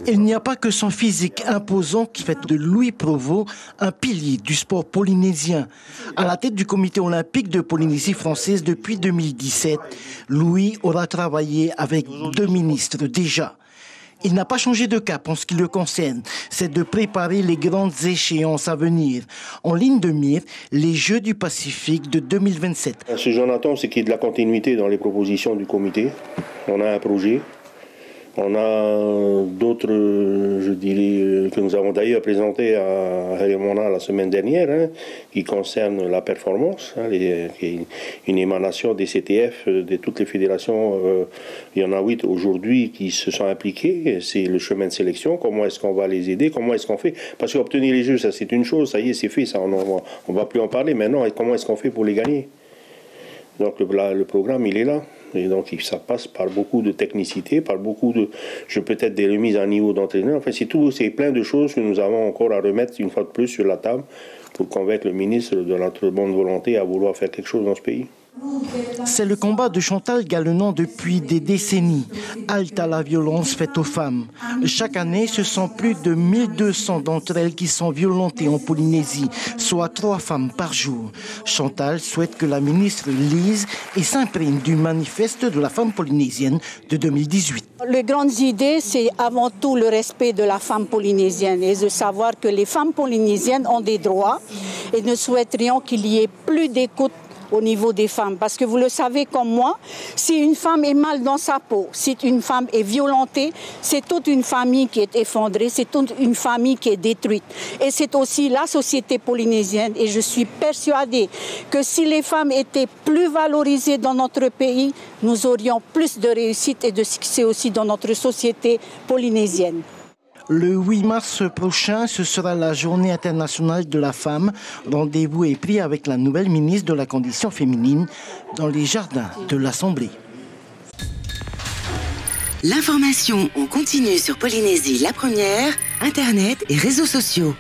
Il n'y a pas que son physique imposant qui fait de Louis Provost un pilier du sport polynésien. À la tête du comité olympique de Polynésie française depuis 2017, Louis aura travaillé avec 2 ministres déjà. Il n'a pas changé de cap en ce qui le concerne, c'est de préparer les grandes échéances à venir. En ligne de mire, les Jeux du Pacifique de 2027. Ce que j'en attends, c'est qu'il y ait de la continuité dans les propositions du comité. On a un projet. On a d'autres, je dirais, que nous avons d'ailleurs présentés à Harimona la semaine dernière, qui concernent la performance, qui est une émanation des CTF, de toutes les fédérations. Il y en a 8 aujourd'hui qui se sont impliqués. C'est le chemin de sélection. Comment est-ce qu'on va les aider? Comment est-ce qu'on fait? Parce qu'obtenir les Jeux, ça c'est une chose. Ça y est, c'est fait. Ça, on va plus en parler maintenant. Et comment est-ce qu'on fait pour les gagner? Donc le programme, il est là. Et donc ça passe par beaucoup de technicité, par beaucoup de, peut-être des remises à niveau d'entraîneur. Enfin, c'est plein de choses que nous avons encore à remettre une fois de plus sur la table pour convaincre le ministre de notre bonne volonté à vouloir faire quelque chose dans ce pays. C'est le combat de Chantal Galenon depuis des décennies. Halte à la violence faite aux femmes. Chaque année, ce sont plus de 1200 d'entre elles qui sont violentées en Polynésie, soit 3 femmes par jour. Chantal souhaite que la ministre lise et s'imprègne du manifeste de la femme polynésienne de 2018. Les grandes idées, c'est avant tout le respect de la femme polynésienne et de savoir que les femmes polynésiennes ont des droits et nous souhaiterions qu'il y ait plus d'écoute au niveau des femmes. Parce que vous le savez comme moi, si une femme est mal dans sa peau, si une femme est violentée, c'est toute une famille qui est effondrée, c'est toute une famille qui est détruite. Et c'est aussi la société polynésienne. Et je suis persuadée que si les femmes étaient plus valorisées dans notre pays, nous aurions plus de réussite et de succès aussi dans notre société polynésienne. Le 8 mars prochain, ce sera la Journée internationale de la femme. Rendez-vous est pris avec la nouvelle ministre de la Condition féminine dans les jardins de l'Assemblée. L'information en continu sur Polynésie la première, Internet et réseaux sociaux.